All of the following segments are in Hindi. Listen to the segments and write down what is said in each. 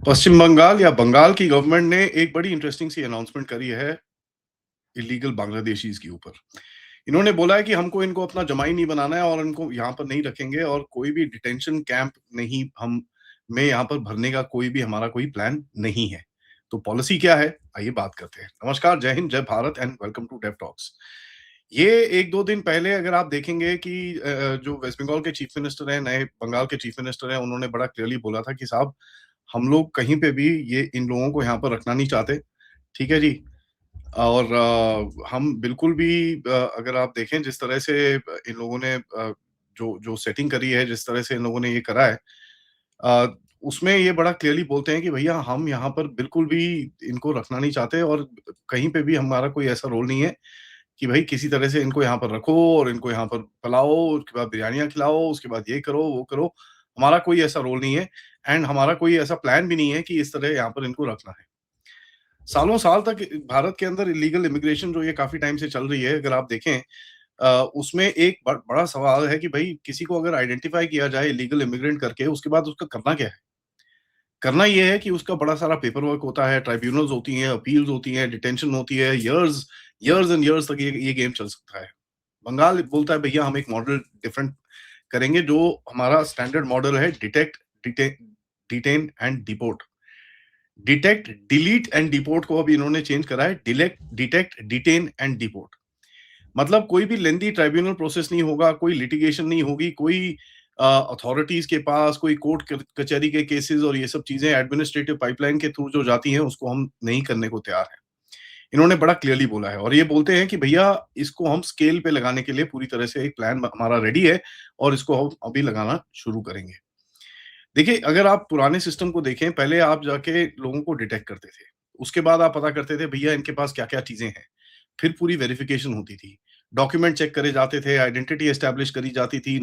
पश्चिम बंगाल या बंगाल की गवर्नमेंट ने एक बड़ी इंटरेस्टिंग सी अनाउंसमेंट करी है इलीगल बांग्लादेशीज़ के ऊपर। इन्होंने बोला है कि हमको इनको अपना जमाई नहीं बनाना है और इनको यहाँ पर नहीं रखेंगे और कोई भी डिटेंशन कैंप नहीं हम में यहाँ पर भरने का कोई भी हमारा कोई प्लान नहीं है। तो पॉलिसी क्या है? आइए बात करते हैं। नमस्कार, जय हिंद, जय Bharat and welcome to Dev talks. ये 1-2 दिन पहले अगर आप देखेंगे कि जो वेस्ट बंगाल के चीफ मिनिस्टर हैं, नए बंगाल के चीफ मिनिस्टर हैं, उन्होंने बड़ा क्लियरली बोला था कि साहब, हम लोग कहीं पे भी ये इन लोगों को यहाँ पर रखना नहीं चाहते, ठीक है जी? और हम बिल्कुल भी अगर आप देखें जिस तरह से इन लोगों ने जो जो सेटिंग करी है, जिस तरह से इन लोगों ने ये करा है अ, उसमें ये बड़ा क्लियरली बोलते हैं कि भैया हम यहाँ पर बिल्कुल भी इनको रखना नहीं चाहते और कहीं पे भी हमारा कोई ऐसा रोल नहीं है कि भाई किसी तरह से इनको यहाँ पर रखो और इनको यहाँ पर पलाओ, उसके बाद बिरयानियाँ खिलाओ, उसके बाद ये करो, वो करो। हमारा कोई ऐसा रोल नहीं है एंड हमारा कोई ऐसा प्लान भी नहीं है कि इस तरह यहाँ पर इनको रखना है। सालों साल तक भारत के अंदर इलीगल इमिग्रेशन जो ये काफ़ी टाइम से चल रही है, अगर आप देखें उसमें एक बड़ा सवाल है कि भई किसी को अगर आइडेंटिफ़ाई किया जाए इलीगल इमिग्रेंट करके, उसके बाद उसका करना क्या है? करना ये है कि उसका बड़ा सारा पेपर वर्क होता है, ट्राइब्यूनल्स होती हैं, अपील्स होती हैं, डिटेंशन होती है, इयर्स इयर्स एंड इयर्स तक ये गेम चल सकता है। बंगाल बोलता है भैया हम एक मॉडल डिफरेंट करेंगे जो हमारा स्टैंडर्ड मॉडल है डिटेक्ट, डिटे detain and deport. Detect, delete and deport को अब इन्होंने चेंज करा है डिटेक्ट, डिटेन एंड डिपोर्ट। मतलब कोई भी लेंथी ट्राइब्यूनल प्रोसेस नहीं होगा, कोई लिटिगेशन नहीं होगी, कोई अथॉरिटीज़ के पास कोई कोर्ट क कचहरी के केसेज़ और ये सब चीज़ें एडमिनिस्ट्रेटिव पाइपलाइन के थ्रू जो जाती हैं, उसको हम नहीं करने को तैयार हैं। इन्होंने बड़ा क्लियरली बोला है और ये बोलते हैं कि भैया इसको हम स्केल पे लगाने के लिए पूरी तरह से एक प्लान हमारा रेडी है और इसको हम अभी लगाना शुरू करेंगे। देखिए, अगर आप पुराने सिस्टम को देखें, पहले आप जाके लोगों को डिटेक्ट करते थे। उसके बाद आप पता करते थे भैया इनके पास क्या-क्या चीज़ें हैं। फिर पूरी वेरिफिकेशन होती थी। डॉक्यूमेंट चेक करे जाते थे, आइडेंटिटी एस्टेब्लिश करी जाती थी,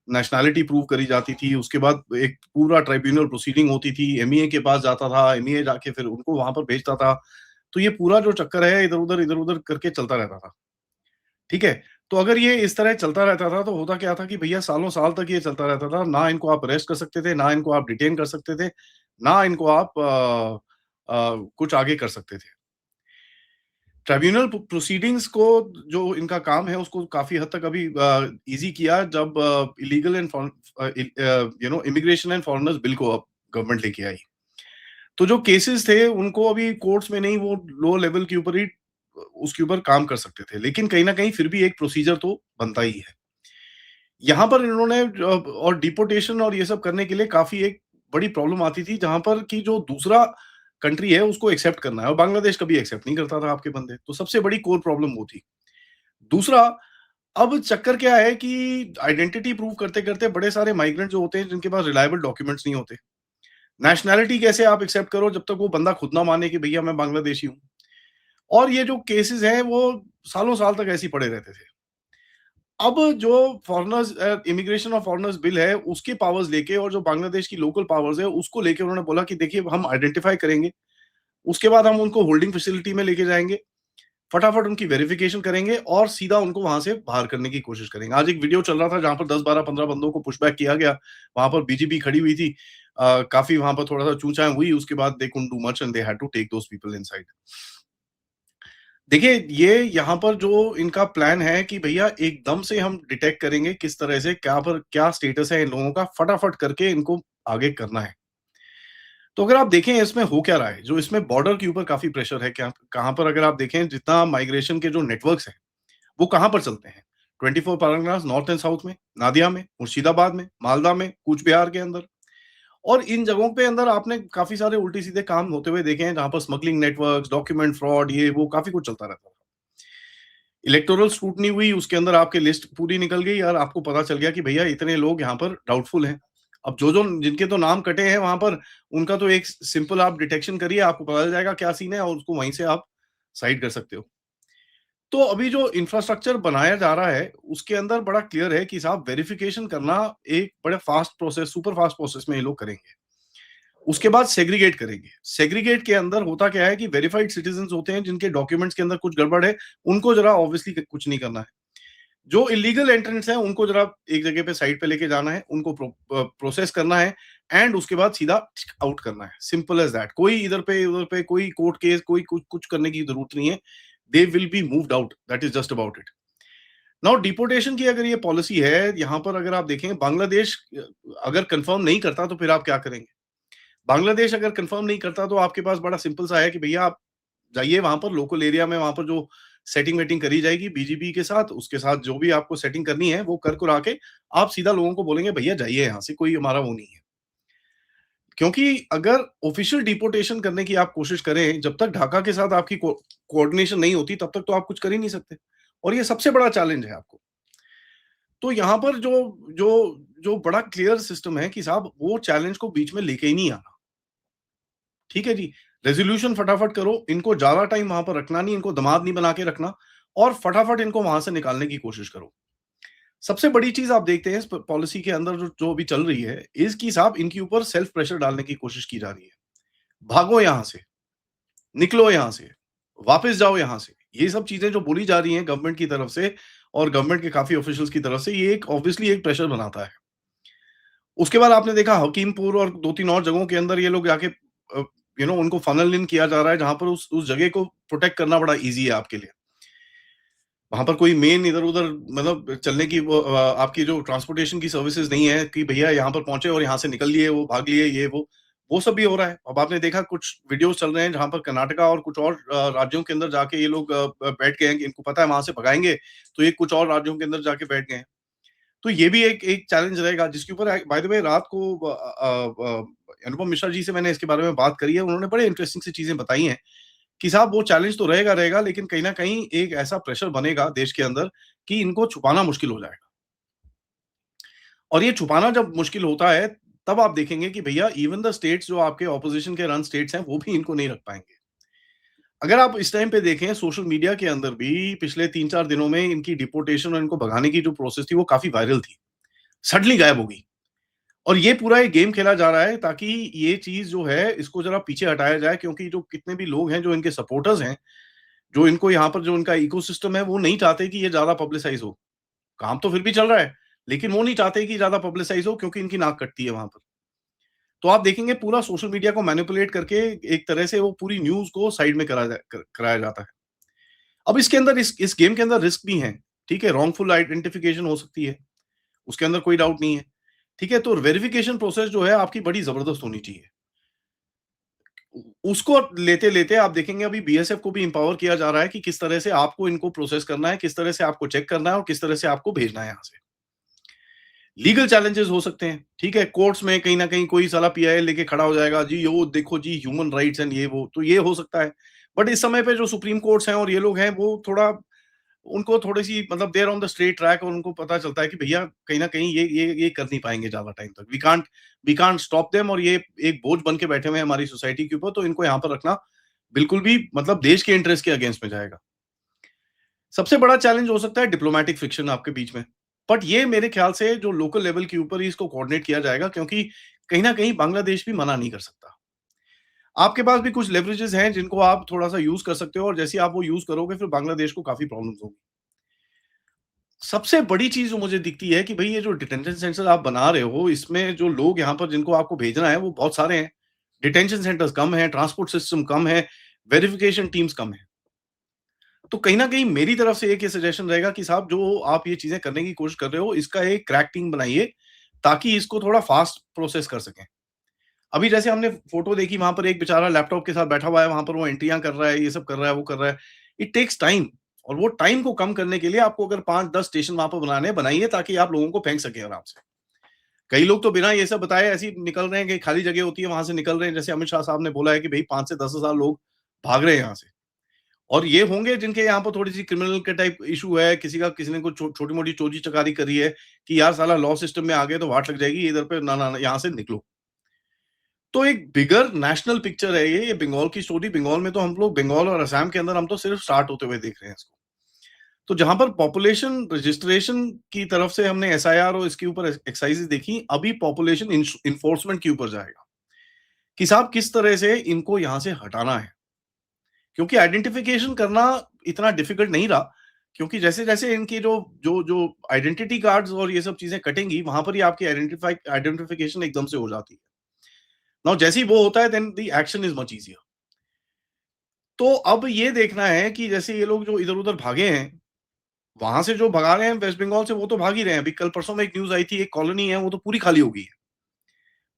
नेशनैलिटी प्रूव करी जाती थी। उसके बाद एक पूरा ट्राइब्यूनल प्रोसीडिंग होती थी, एमईए के पास जाता था, एमईए जाके फिर उनको वहाँ पर भेजता था। तो ये पूरा जो चक्कर है इधर-उधर करके चलता रहता था। ठीक है? तो अगर ये इस तरह चलता रहता था, तो होता क्या था कि भैया सालों-साल तक ये चलता रहता था। ना इनको आप अरेस्ट कर सकते थे, ना इनको आप डिटेन कर सकते थे, ना इनको आप कुछ आगे कर सकते थे। ट्रिब्यूनल प्रोसीडिंग्स को जो इनका काम है, उसको काफ़ी हद तक अभी ईज़ी किया जब illegal and immigration and foreigners bill को अब गवर्नमेंट लेके आई। तो जो केसेस थे, उनको अभी कोर्ट्स में नहीं, वो लो लेवल के ऊपर ही उसके ऊपर काम कर सकते थे। लेकिन कहीं न कहीं फिर भी एक प्रोसीजर तो बनता ही है। यहाँ पर इन्होंने और डिपोर्टेशन और ये सब करने के लिए काफ़ी एक बड़ी प्रॉब्लम आती थी, जहाँ पर कि जो दूसरा कंट्री है, उसको एक्सेप्ट करना है और बांग्लादेश कभी एक्सेप्ट नहीं करता था आपके बंदे। तो सबसे बड़ी कोर प्रॉब्लम वो थी। दूसरा, अब चक्कर क्या है कि आइडेंटिटी प्रूव करते-करते बड़े सारे माइग्रेंट जो होते हैं, जिनके पास रिलायबल डॉक्यूमेंट्स नहीं होते। नेशनैलिटी कैसे आप एक्सेप्ट करो जब तक वो बंदा खुद ना माने कि भैया मैं बांग्लादेशी हूँ। और ये जो केसेस हैं, वो सालों-साल तक ऐसे ही पड़े रहते थे। अब जो इमिग्रेशन और फॉरेनर्स बिल है, उसके पावर्स लेके और जो बांग्लादेश की लोकल पावर्स है, उसको लेके उन्होंने बोला कि देखिए हम आइडेंटिफाई करेंगे, उसके बाद हम उनको होल्डिंग फैसिलिटी में लेके जाएँगे, फटाफट उनकी वेरिफिकेशन करेंगे और सीधा उनको वहाँ से बाहर करने की कोशिश करेंगे। आज एक वीडियो चल रहा था जहाँ पर 10, 12, 15 बंदों को पुशबैक किया गया, वहाँ पर बीजीपी खड़ी हुई थी। काफ़ी वहाँ पर थोड़ा-सा चूँ-चाँ हुई, उसके बाद they couldn't do much and they had to take those people inside. देखिए, ये यहाँ पर जो इनका प्लान है कि भैया एकदम से हम डिटेक्ट करेंगे किस तरह से क्या स्टेटस है इन लोगों का, फटाफट करके इनको आगे करना है। तो अगर आप देखें इसमें हो क्या रहा है, जो इसमें बॉर्डर के ऊपर काफ़ी प्रेशर है, क्या कहाँ पर अगर आप देखें जितना माइग्रेशन के जो नेटवर्क्स हैं, वो कहाँ पर चलते हैं? 24 परगनास नॉर्थ एंड साउथ में, नादिया में, मुर्शिदाबाद में, मालदा में, कूच बिहार के अंदर। और इन जगहों पे अंदर आपने काफ़ी सारे उल्टे-सीधे काम होते हुए देखे हैं, जहाँ पर स्मगलिंग नेटवर्क्स, डॉक्यूमेंट फ्रॉड, ये वो काफ़ी कुछ चलता रहता था। इलेक्टोरल स्क्रूटनी हुई, उसके अंदर आपकी लिस्ट पूरी निकल गई और आपको पता चल गया कि भैया इतने लोग यहाँ पर डाउटफुल हैं। अब जो-जो जिनके तो नाम कटे हैं वहाँ पर, उनका तो एक सिंपल आप डिटेक्शन करिए, आपको पता चल जाएगा क्या सीन है और उसको वहीं से आप साइड कर सकते हो। तो अभी जो इंफ्रास्ट्रक्चर बनाया जा रहा है, उसके अंदर बड़ा क्लियर है कि साहब वेरिफिकेशन करना एक बड़े fast process, super fast process में ये लोग करेंगे। उसके बाद सेग्रीगेट करेंगे। सेग्रीगेट के अंदर होता क्या है कि वेरिफाइड सिटीजन्स होते हैं जिनके डॉक्यूमेंट्स के अंदर कुछ गड़बड़ है, उनको ज़रा ऑब्वियसली कुछ नहीं करना है। जो इल्लीगल एंट्रेंट्स हैं, उनको ज़रा एक जगह पे साइड पे लेके जाना है, उनको प्रोसेस करना है एंड उसके बाद सीधा आउट करना है, सिंपल एज दैट। कोई इधर पे उधर पे कोई कोर्ट केस, कोई कुछ कुछ करने की जरूरत नहीं है। They will be moved out, that is just about it. Now deportation की अगर ये पॉलिसी है, यहाँ पर अगर आप देखें, बांग्लादेश अगर कंफर्म नहीं करता तो फिर आप क्या करेंगे? बांग्लादेश अगर कंफर्म नहीं करता तो आपके पास बड़ा सिंपल सा है कि भैया आप जाइए वहां पर लोकल एरिया में, वहां पर जो सेटिंग वेटिंग करी जाएगी बीजीपी के साथ, उसके साथ जो भी आपको सेटिंग करनी है वो कर कुरा के आप सीधा लोगों को बोलेंगे भैया जाइए यहाँ से, कोई हमारा वो नहीं है। क्योंकि अगर ऑफिशियल डिपोर्टेशन करने की आप कोशिश करें, जब तक ढाका के साथ आपकी कोऑर्डिनेशन नहीं होती तब तक तो आप कुछ कर ही नहीं सकते, और ये सबसे बड़ा चैलेंज है आपको। तो यहाँ पर जो जो जो बड़ा क्लियर सिस्टम है कि साहब वो चैलेंज को बीच में लेके ही नहीं आना। ठीक है जी, रेजोल्यूशन फटाफट करो, इनको ज्यादा टाइम वहां पर रखना नहीं, इनको दामाद नहीं बना के रखना, और फटाफट इनको वहां से निकालने की कोशिश करो। सबसे बड़ी चीज आप देखते हैं इस पॉलिसी के अंदर जो जो अभी चल रही है, इसकी साहब इनके ऊपर सेल्फ प्रेशर डालने की कोशिश की जा रही है। भागो यहां से, निकलो यहां से, वापस जाओ यहां से। ये सब चीजें जो बोली जा रही हैं गवर्नमेंट की तरफ से और गवर्नमेंट के काफी ऑफिशियल्स की तरफ से, ये एक ऑब्वियसली एक प्रेशर बनाता है। उसके बाद आपने देखा हकीमपुर और 2-3 और जगहों के अंदर ये लोग जाके उनको फनल इन किया जा रहा है, जहां पर उस जगह को प्रोटेक्ट करना बड़ा ईज़ी है आपके लिए। वहां पर कोई मेन इधर-उधर मतलब चलने की वो आपकी जो ट्रांसपोर्टेशन की सर्विसेज नहीं है कि भैया यहाँ पर पहुंचे और यहाँ से निकल लिए, वो भाग लिए, ये वो सब भी हो रहा है। अब आपने देखा कुछ वीडियोस चल रहे हैं जहां पर कर्नाटका और कुछ और राज्यों के अंदर जाके ये लोग बैठ गए हैं कि इनको पता है वहां से भगाएंगे, तो ये कुछ और राज्यों के अंदर जाके बैठ गए हैं। तो ये भी एक एक चैलेंज रहेगा, जिसके ऊपर बाय द वे रात को अनुपम मिश्रा जी से मैंने इसके बारे में बात करी है। उन्होंने बड़े इंटरेस्टिंग सी चीजें बताई हैं कि साहब वो चैलेंज तो रहेगा रहेगा, लेकिन कहीं ना कहीं एक ऐसा प्रेशर बनेगा देश के अंदर कि इनको छुपाना मुश्किल हो जाएगा। और ये छुपाना जब मुश्किल होता है, तब आप देखेंगे कि भैया इवन द स्टेट्स जो आपके ऑपोजिशन के रन स्टेट्स हैं, वो भी इनको नहीं रख पाएंगे। अगर आप इस टाइम पे देखें सोशल मीडिया के अंदर भी पिछले 3-4 दिनों में इनकी डिपोर्टेशन और इनको भगाने की जो प्रोसेस थी वो काफी वायरल थी, सडनली गायब हो गई। और ये पूरा एक गेम खेला जा रहा है ताकि ये चीज जो है इसको जरा पीछे हटाया जाए, क्योंकि जो कितने भी लोग हैं जो इनके सपोर्टर्स हैं, जो इनको यहाँ पर जो इनका इकोसिस्टम है, वो नहीं चाहते कि ये ज्यादा पब्लिसाइज हो। काम तो फिर भी चल रहा है, लेकिन वो नहीं चाहते कि ज्यादा पब्लिसाइज हो, क्योंकि इनकी नाक कटती है वहां पर। तो आप देखेंगे पूरा सोशल मीडिया को मैनिपुलेट करके एक तरह से वो पूरी न्यूज को साइड में कराया जाता है। अब इसके अंदर इस गेम के अंदर रिस्क भी है। ठीक है, रॉन्गफुल आइडेंटिफिकेशन हो सकती है, उसके अंदर कोई डाउट नहीं है। ठीक है, तो वेरिफिकेशन प्रोसेस जो है आपकी बड़ी जबरदस्त होनी चाहिए। उसको लेते लेते आप देखेंगे अभी बीएसएफ को भी इंपावर किया जा रहा है कि किस तरह से आपको इनको प्रोसेस करना है, किस तरह से आपको चेक करना है और किस तरह से आपको भेजना है यहाँ से। लीगल चैलेंजेस हो सकते हैं, ठीक है, कोर्ट्स में कहीं ना कहीं कोई साला पीआईएल लेके खड़ा हो जाएगा जी, यो देखो जी ह्यूमन राइट्स एंड ये वो, तो ये हो सकता है। बट इस समय पे जो सुप्रीम कोर्ट्स हैं और ये लोग हैं, वो थोड़ा उनको थोड़ी सी मतलब देर ऑन द स्ट्रेट ट्रैक, और उनको पता चलता है कि भैया कहीं ना कहीं ये कर नहीं पाएंगे ज्यादा टाइम तक। वी कांट स्टॉप देम, और ये एक बोझ बन के बैठे हुए हैं हमारी सोसाइटी के ऊपर, तो इनको यहाँ पर रखना बिल्कुल भी मतलब देश के इंटरेस्ट के अगेंस्ट में जाएगा। सबसे बड़ा चैलेंज हो सकता है डिप्लोमैटिक फ्रिक्शन आपके बीच में। बट ये मेरे ख्याल से जो लोकल लेवल के ऊपर ही इसको कोऑर्डिनेट किया जाएगा, क्योंकि कहीं ना कहीं बांग्लादेश भी मना नहीं कर सकता। आपके पास भी कुछ लेवरेजेस हैं जिनको आप थोड़ा सा यूज कर सकते हो, और जैसे आप वो यूज करोगे फिर बांग्लादेश को काफी प्रॉब्लम्स होगी। सबसे बड़ी चीज़ जो मुझे दिखती है कि भई ये जो डिटेंशन सेंटर आप बना रहे हो, इसमें जो लोग यहाँ पर जिनको आपको भेजना है, वो बहुत सारे हैं। डिटेंशन सेंटर्स कम हैं, ट्रांसपोर्ट सिस्टम कम है, वेरिफिकेशन टीम्स कम हैं। तो कहीं न कहीं मेरी तरफ से एक ये सजेशन रहेगा कि साहब जो आप ये चीज़ें करने की कोशिश कर रहे हो, इसका एक क्रैक टीम बनाइए, ताकि इसको थोड़ा फास्ट प्रोसेस कर सकें। अभी जैसे हमने फ़ोटो देखी, वहाँ पर एक बेचारा लैपटॉप के साथ बैठा हुआ है, वहाँ पर वो एंट्रियाँ कर रहा है, ये सब कर रहा है, वो कर रहा है। इट टेक्स टाइम, और वो टाइम को कम करने के लिए आपको अगर 5-10 स्टेशन वहाँ पर बनाने हैं, बनाइए ताकि आप लोगों को फेंक सकें आराम से। कई लोग तो बिना ये सब बताए ऐसे ही निकल रहे हैं कि खाली जगह होती है, वहाँ से निकल रहे हैं। जैसे अमित शाह साहब ने बोला है कि भई 5 से 10,000 लोग भाग रहे हैं यहाँ से। और ये होंगे जिनके यहाँ पर थोड़ी-सी क्रिमिनल के टाइप इश्यू है, किसी ने कुछ छोटी-मोटी चोरी-चकारी करी है कि यार साला लॉ सिस्टम में आ गए तो वाट लग जाएगी, इधर पे ना, ना, ना यहाँ से निकलो। तो एक बिगर नेशनल पिक्चर है ये बंगाल की स्टोरी। बंगाल में तो हम लोग, बंगाल और असम के अंदर हम तो सिर्फ स्टार्ट होते हुए देख रहे हैं इसको। तो जहां पर पॉपुलेशन रजिस्ट्रेशन की तरफ से हमने एसआईआर और इसके ऊपर एक्सरसाइजेज देखी, अभी पॉपुलेशन इन्फोर्समेंट के ऊपर जाएगा कि साहब किस तरह से इनको यहां से हटाना है। क्योंकि आइडेंटिफिकेशन करना इतना डिफिकल्ट नहीं रहा, क्योंकि जैसे जैसे इनकी जो जो जो आइडेंटिटी कार्ड्स और ये सब चीजें कटेंगी, वहां पर ही आपकी आइडेंटिफिकेशन एकदम से हो जाती है। नाउ जैसे ही वो होता है then the action is much easier. तो अब ये देखना है कि जैसे ये लोग जो इधर-उधर भागे हैं, वहां से जो भगा रहे हैं वेस्ट बंगाल से वो तो भाग ही रहे हैं। अभी कल परसों में एक न्यूज़ आई थी, एक कॉलोनी है वो तो पूरी खाली हो गई है।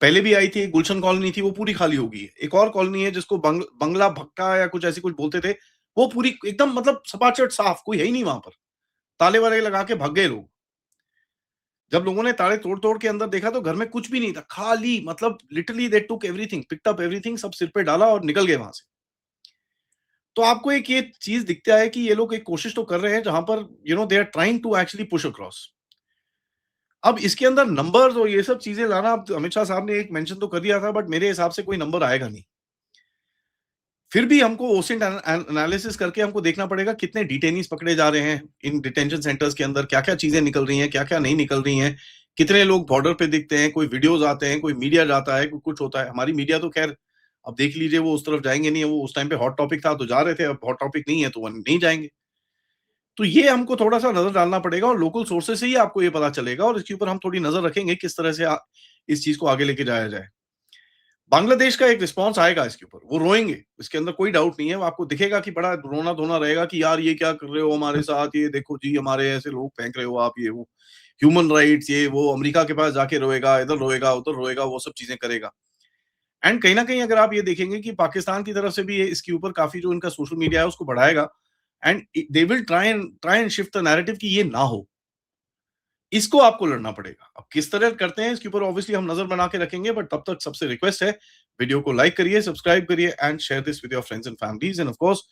पहले भी आई थी, एक गुलशन कॉलोनी थी वो पूरी खाली हो गई है। एक और कॉलोनी है जिसको बंगला भक्का या कुछ ऐसी कुछ बोलते थे, वो पूरी एकदम मतलब सपाचट साफ, कोई है ही नहीं वहां पर। ताले-वाले लगा के भाग गए लोग। जब लोगों ने ताले तोड़-तोड़ के अंदर देखा तो घर में कुछ भी नहीं था, खाली मतलब लिटरली दे टूक एवरीथिंग, पिक्ड अप एवरीथिंग, सब सिर पे डाला और निकल गए वहां से। तो आपको एक ये चीज दिखता है कि ये लोग एक कोशिश तो कर रहे हैं जहां पर they are trying to actually push across. अब इसके अंदर नंबर्स और ये सब चीजें लाना, अब अमित शाह साहब ने एक मेंशन तो कर दिया था, बट मेरे हिसाब से कोई नंबर आएगा नहीं। फिर भी हमको ओसिंट एनालिसिस करके हमको देखना पड़ेगा कितने डिटेनीज पकड़े जा रहे हैं इन डिटेंशन सेंटर्स के अंदर, क्या क्या चीजें निकल रही हैं, क्या क्या नहीं निकल रही हैं, कितने लोग बॉर्डर पे दिखते हैं, कोई वीडियोज आते हैं, कोई मीडिया जाता है, कोई कुछ होता है। हमारी मीडिया तो खैर अब देख लीजिए, वो उस तरफ जाएंगे नहीं, वो उस टाइम पे हॉट टॉपिक था तो जा रहे थे, अब हॉट टॉपिक नहीं है तो वो नहीं जाएंगे। तो ये हमको थोड़ा-सा नज़र डालना पड़ेगा और लोकल सोर्सेज़ से ही आपको ये पता चलेगा और इसके ऊपर हम थोड़ी नज़र रखेंगे किस तरह से इस चीज़ को आगे लेके जाया जाए। बांग्लादेश का एक रिस्पॉन्स आएगा इसके ऊपर, वो रोएँगे, इसके अंदर कोई डाउट नहीं है। वो आपको दिखेगा कि बड़ा रोना-धोना रहेगा कि यार ये क्या कर रहे हो हमारे साथ, ये देखो जी हमारे ऐसे लोग फेंक रहे हो आप, ये वो। ह्यूमन राइट्स ये वो, अमेरिका के पास जाके रोएगा, इधर रोएगा, उधर रोएगा, वो सब चीज़ें करेगा। एंड कहीं न कहीं अगर आप ये देखेंगे कि पाकिस्तान की तरफ से भी ये इसके ऊपर काफ़ी जो इनका सोशल मीडिया है उसको बढ़ाएगा, and they will try and shift the narrative कि ये ना हो। इसको आपको लड़ना पड़ेगा। अब किस तरह करते हैं इसके ऊपर ऑब्वियसली हम नज़र बना के रखेंगे, बट तब तक सबसे रिक्वेस्ट है, वीडियो को लाइक करिए, सब्सक्राइब करिए and share this with your friends and families, end of course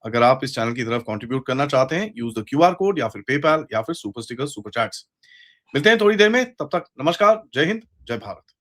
अगर आप इस चैनल की तरफ कंट्रीब्यूट करना चाहते हैं, यूज़ द क्यूआर कोड या फिर पेपैल या फिर सुपर स्टिकर्स, सुपर चैट्स। मिलते हैं थोड़ी देर में, तब तक नमस्कार, जय हिंद, जय भारत।